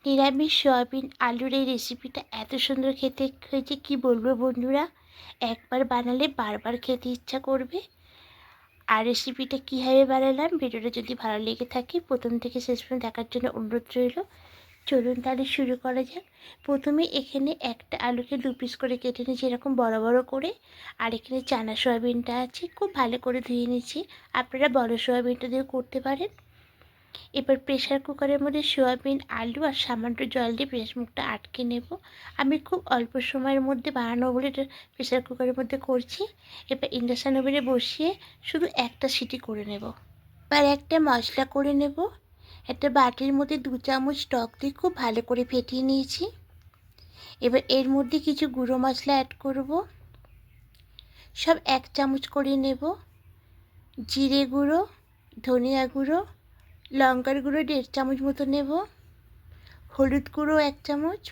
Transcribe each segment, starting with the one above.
নিরামিষ সয়াবিন আলুর এই রেসিপিটা এত সুন্দর খেতে হয়েছে কি বলবো বন্ধুরা। একবার বানালে বারবার খেতে ইচ্ছা করবে। আর রেসিপিটা কীভাবে বানালাম, ভিডিওটা যদি ভালো লেগে থাকে প্রথম থেকে শেষ পর্যন্ত দেখার জন্য অনুরোধ রইল। চলুন তাহলে শুরু করা যাক। প্রথমে এখানে একটা আলুকে 2 পিস করে কেটে নিয়েছি এরকম বড় বড় করে। আর এখানে চানা সয়াবিনটা আছে, খুব ভালো করে ধুয়ে নিয়েছি। আপনারা বড় সয়াবিনটা দিয়েও করতে পারেন। এবার প্রেশার কুকারের মধ্যে সয়াবিন, আলু আর সামান্য জল দিয়ে প্রেসার মুখটা আটকে নেব। আমি খুব অল্প সময়ের মধ্যে বানানো বলে এটা প্রেসার কুকারের মধ্যে করছি। এবার ইন্ডাকশান ওভেনে বসিয়ে শুধু একটা সিটি করে নেব। এবার একটা মশলা করে নেব। একটা বাটির মধ্যে 2 চামচ টক দিয়ে খুব ভালো করে ফেটিয়ে নিয়েছি। এবার এর মধ্যে কিছু গুঁড়ো মশলা অ্যাড করব, সব 1 চামচ করে নেব। জিরে গুঁড়ো, ধনিয়া গুঁড়ো, লঙ্কার গুঁড়ো 1.5 চামচ মতো নেব, হলুদ গুঁড়ো 1 চামচ।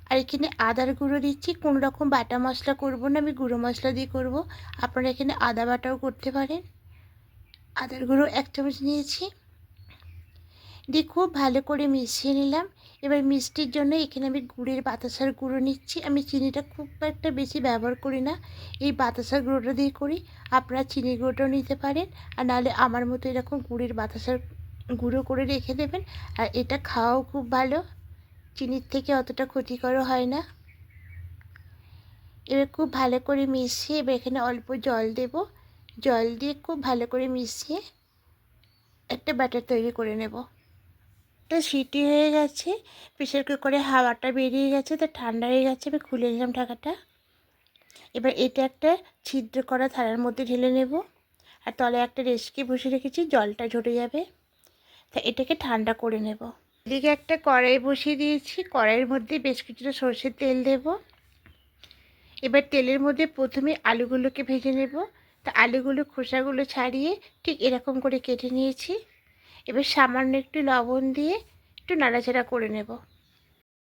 আর এখানে আদার গুঁড়ো দিচ্ছি। কোনো রকম বাটা মশলা করব না, আমি গুঁড়ো মশলা দিয়ে করব। আপনারা এখানে আদা বাটাও করতে পারেন। আদার গুঁড়ো 1 চামচ নিয়েছি, দিয়ে খুব ভালো করে মিশিয়ে নিলাম। এবার মিষ্টির জন্য এখানে আমি গুড়ের বাতাসার গুঁড়ো নিচ্ছি। আমি চিনিটা খুব একটা বেশি ব্যবহার করি না, এই বাতাসার গুঁড়োটা দিয়ে করি। আপনারা চিনি গুঁড়োটাও নিতে পারেন, আর নাহলে আমার মতো এরকম গুড়ের বাতাসার গুঁড়ো করে রেখে দেবেন। আর এটা খাওয়াও খুব ভালো, চিনির থেকে অতটা ক্ষতিকর হয় না। এবার খুব ভালো করে মিশিয়ে এবার এখানে অল্প জল দেব। জল দিয়ে খুব ভালো করে মিশিয়ে একটা ব্যাটার তৈরি করে নেব। একটা সিটি হয়ে গেছে, প্রেসার কুকারে হাওয়াটা বেরিয়ে গেছে, তা ঠান্ডা হয়ে গেছে। আমি খুলে নিলাম ঢাকাটা। এবার এটা একটা ছিদ্র করা থালার মধ্যে ঢেলে নেব। আর তলায় একটা রেসকি বসে রেখেছি, জলটা ঝরে যাবে, তা এটাকে ঠান্ডা করে নেব। এদিকে একটা কড়াই বসিয়ে দিয়েছি, কড়াইয়ের মধ্যে বেশ কিছুটা সর্ষের তেল দেব। এবার তেলের মধ্যে প্রথমে আলুগুলোকে ভেজে নেব। তা আলুগুলো খোসাগুলো ছাড়িয়ে ঠিক এরকম করে কেটে নিয়েছি। এবার সামান্য একটু লবণ দিয়ে একটু নাড়াচাড়া করে নেব।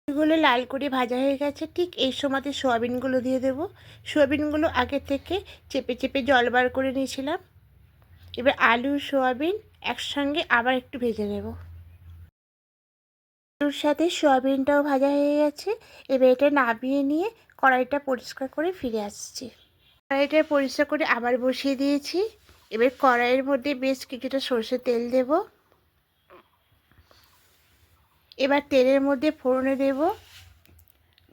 আলুগুলো লাল করে ভাজা হয়ে গেছে, ঠিক এই সময়তে সোয়াবিনগুলো দিয়ে দেব। সোয়াবিনগুলো আগে থেকে চেপে চেপে জল বার করে নিয়েছিলাম। এবার আলু সোয়াবিন একসঙ্গে আবার একটু ভেজে নেব। আলুর সাথে সোয়াবিনটাও ভাজা হয়ে গেছে। এবার এটা নামিয়ে নিয়ে কড়াইটা পরিষ্কার করে ফিরে আসছি। কড়াইটা পরিষ্কার করে আবার বসিয়ে দিয়েছি। এবার কড়াইয়ের মধ্যে বেশ কিছুটা সর্ষের তেল দেব। এবার তেলের মধ্যে ফোড়নে দেব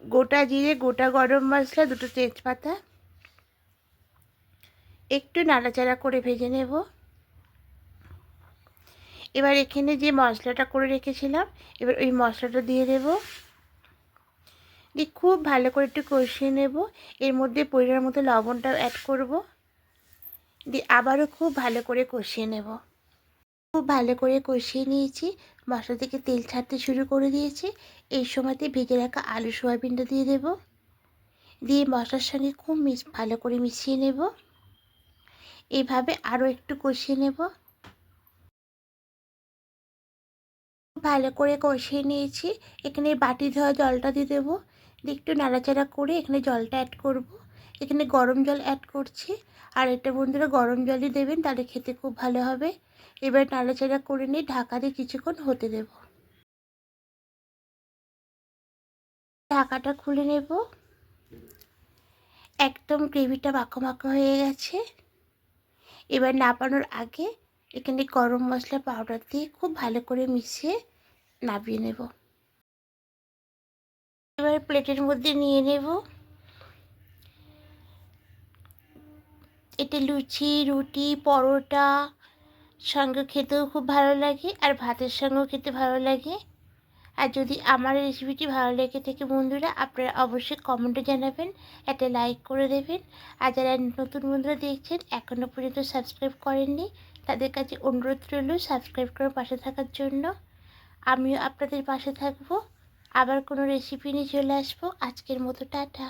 গোটা জিরে, গোটা গরম মশলা, 2টো তেজপাতা। একটু নাড়াচাড়া করে ভেজে নেব। এবার এখানে যে মশলাটা করে রেখেছিলাম, এবার ওই মশলাটা দিয়ে দেব। দিয়ে খুব ভালো করে একটু কষিয়ে নেব। এর মধ্যে পরিমাণ মতো লবণটাও অ্যাড করব। দিয়ে আবারও খুব ভালো করে কষিয়ে নেব। খুব ভালো করে কষিয়ে নিয়েছি, মশলা থেকে তেল ছাড়তে শুরু করে দিয়েছি। এই সময়তে ভেজে রাখা আলু সোয়াবিনটা দিয়ে দেব। দিয়ে মশলার সঙ্গে খুব ভালো করে মিশিয়ে নেব। এইভাবে আরও একটু কষিয়ে নেব। ভালো করে কষিয়ে নিয়েছি। এখানে বাটি ধোয়া জলটা দিয়ে দেবো। দিয়ে একটু নাড়াচাড়া করে এখানে জলটা অ্যাড করব। এখানে গরম জল অ্যাড করছি। আর এটা বন্ধুরা গরম জলই দেবেন, তাহলে খেতে খুব ভালো হবে। এবার নাড়াচাড়া করে নিয়ে ঢাকা দিয়ে কিছুক্ষণ হতে দেব। ঢাকাটা খুলে নেব। একদম গ্রেভিটা মাখো মাখো হয়ে গেছে। এবার নামানোর আগে এখানে গরম মশলা পাউডার দিয়ে খুব ভালো করে মিশিয়ে নামিয়ে নেব। এবার প্লেটের মধ্যে নিয়ে নেব। এটা লুচি, রুটি, পরোটা সঙ্গে খেতেও খুব ভালো লাগে, আর ভাতের সঙ্গেও খেতে ভালো লাগে। আর যদি আমার রেসিপিটি ভালো লেগে থাকে বন্ধুরা, আপনারা অবশ্যই কমেন্টে জানাবেন, একটা লাইক করে দেবেন। আর যারা নতুন বন্ধুরা দেখছেন এখনও পর্যন্ত সাবস্ক্রাইব করেননি, তাদের কাছে অনুরোধ রইল সাবস্ক্রাইব করে পাশে থাকার জন্য। আমিও আপনাদের পাশে থাকবো। আবার কোনো রেসিপি নিয়ে চলে আসবো। আজকের মতো টাটা।